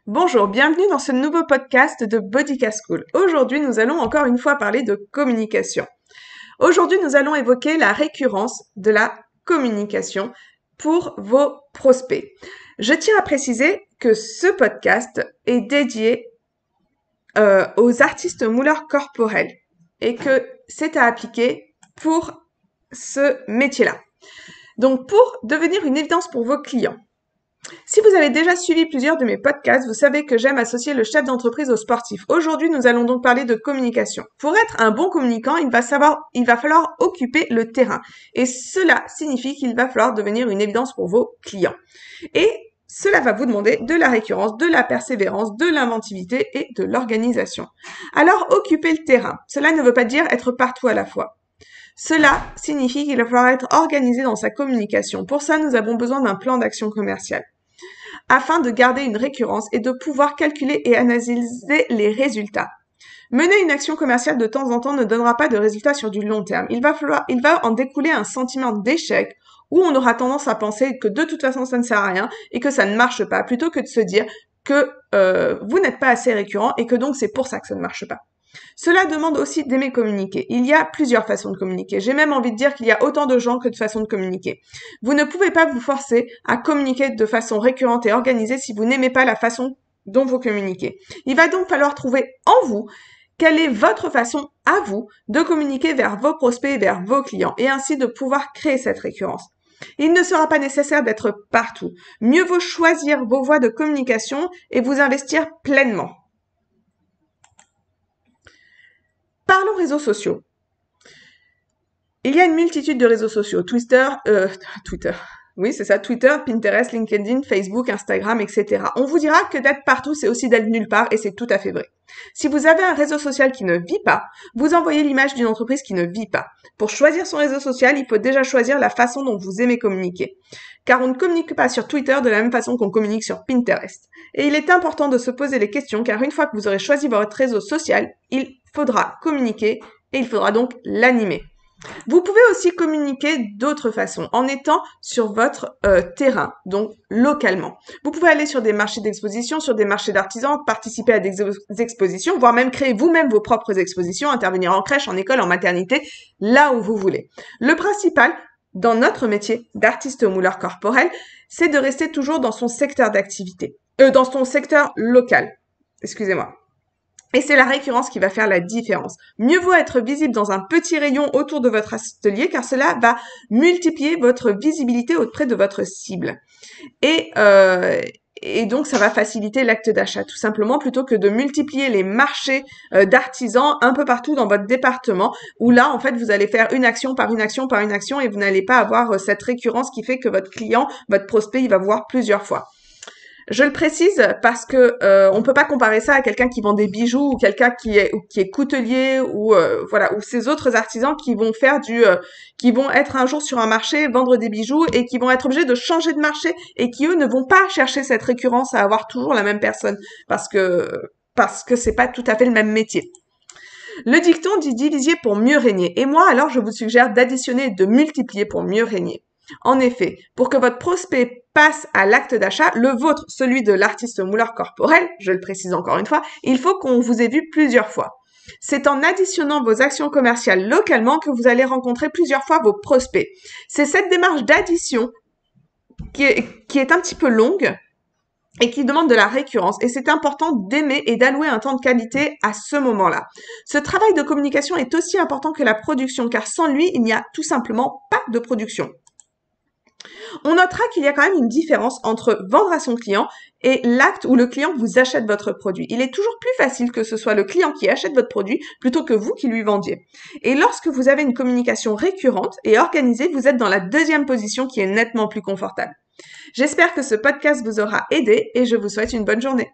Bonjour, bienvenue dans ce nouveau podcast de Bodyca School. Aujourd'hui, nous allons encore une fois parler de communication. Aujourd'hui, nous allons évoquer la récurrence de la communication pour vos prospects. Je tiens à préciser que ce podcast est dédié aux artistes mouleurs corporels et que c'est à appliquer pour ce métier-là. Donc, pour devenir une évidence pour vos clients, si vous avez déjà suivi plusieurs de mes podcasts, vous savez que j'aime associer le chef d'entreprise au sportif. Aujourd'hui, nous allons donc parler de communication. Pour être un bon communicant, il va falloir occuper le terrain. Et cela signifie qu'il va falloir devenir une évidence pour vos clients. Et cela va vous demander de la récurrence, de la persévérance, de l'inventivité et de l'organisation. Alors, occuper le terrain. Cela ne veut pas dire être partout à la fois. Cela signifie qu'il va falloir être organisé dans sa communication. Pour ça, nous avons besoin d'un plan d'action commerciale, afin de garder une récurrence et de pouvoir calculer et analyser les résultats. Mener une action commerciale de temps en temps ne donnera pas de résultats sur du long terme. Il va en découler un sentiment d'échec où on aura tendance à penser que de toute façon ça ne sert à rien et que ça ne marche pas, plutôt que de se dire que vous n'êtes pas assez récurrent et que donc c'est pour ça que ça ne marche pas. Cela demande aussi d'aimer communiquer. Il y a plusieurs façons de communiquer. J'ai même envie de dire qu'il y a autant de gens que de façons de communiquer. Vous ne pouvez pas vous forcer à communiquer de façon récurrente et organisée si vous n'aimez pas la façon dont vous communiquez. Il va donc falloir trouver en vous quelle est votre façon à vous de communiquer vers vos prospects et vers vos clients et ainsi de pouvoir créer cette récurrence. Il ne sera pas nécessaire d'être partout. Mieux vaut choisir vos voies de communication et vous investir pleinement. Parlons réseaux sociaux. Il y a une multitude de réseaux sociaux. Twitter, Pinterest, LinkedIn, Facebook, Instagram, etc. On vous dira que d'être partout, c'est aussi d'être nulle part et c'est tout à fait vrai. Si vous avez un réseau social qui ne vit pas, vous envoyez l'image d'une entreprise qui ne vit pas. Pour choisir son réseau social, il faut déjà choisir la façon dont vous aimez communiquer. Car on ne communique pas sur Twitter de la même façon qu'on communique sur Pinterest. Et il est important de se poser les questions car une fois que vous aurez choisi votre réseau social, il faudra communiquer et il faudra donc l'animer. Vous pouvez aussi communiquer d'autres façons, en étant sur votre terrain, donc localement. Vous pouvez aller sur des marchés d'exposition, sur des marchés d'artisans, participer à des expositions, voire même créer vous-même vos propres expositions, intervenir en crèche, en école, en maternité, là où vous voulez. Le principal, dans notre métier d'artiste mouleur corporel, c'est de rester toujours dans son secteur d'activité, dans son secteur local. Excusez-moi. Et c'est la récurrence qui va faire la différence. Mieux vaut être visible dans un petit rayon autour de votre atelier car cela va multiplier votre visibilité auprès de votre cible. Et donc, ça va faciliter l'acte d'achat, tout simplement, plutôt que de multiplier les marchés d'artisans un peu partout dans votre département, où là, en fait, vous allez faire une action par une action par une action et vous n'allez pas avoir cette récurrence qui fait que votre client, votre prospect, il va vous voir plusieurs fois. Je le précise parce que on peut pas comparer ça à quelqu'un qui vend des bijoux ou quelqu'un qui est coutelier ou ou ces autres artisans qui vont faire qui vont être un jour sur un marché vendre des bijoux et qui vont être obligés de changer de marché et qui eux ne vont pas chercher cette récurrence à avoir toujours la même personne parce que c'est pas tout à fait le même métier. Le dicton dit diviser pour mieux régner et moi alors je vous suggère d'additionner et de multiplier pour mieux régner. En effet, pour que votre prospect passe à l'acte d'achat, le vôtre, celui de l'artiste mouleur corporel, je le précise encore une fois, il faut qu'on vous ait vu plusieurs fois. C'est en additionnant vos actions commerciales localement que vous allez rencontrer plusieurs fois vos prospects. C'est cette démarche d'addition qui est un petit peu longue et qui demande de la récurrence. Et c'est important d'aimer et d'allouer un temps de qualité à ce moment-là. Ce travail de communication est aussi important que la production, car sans lui, il n'y a tout simplement pas de production. On notera qu'il y a quand même une différence entre vendre à son client et l'acte où le client vous achète votre produit. Il est toujours plus facile que ce soit le client qui achète votre produit plutôt que vous qui lui vendiez. Et lorsque vous avez une communication récurrente et organisée, vous êtes dans la deuxième position qui est nettement plus confortable. J'espère que ce podcast vous aura aidé et je vous souhaite une bonne journée.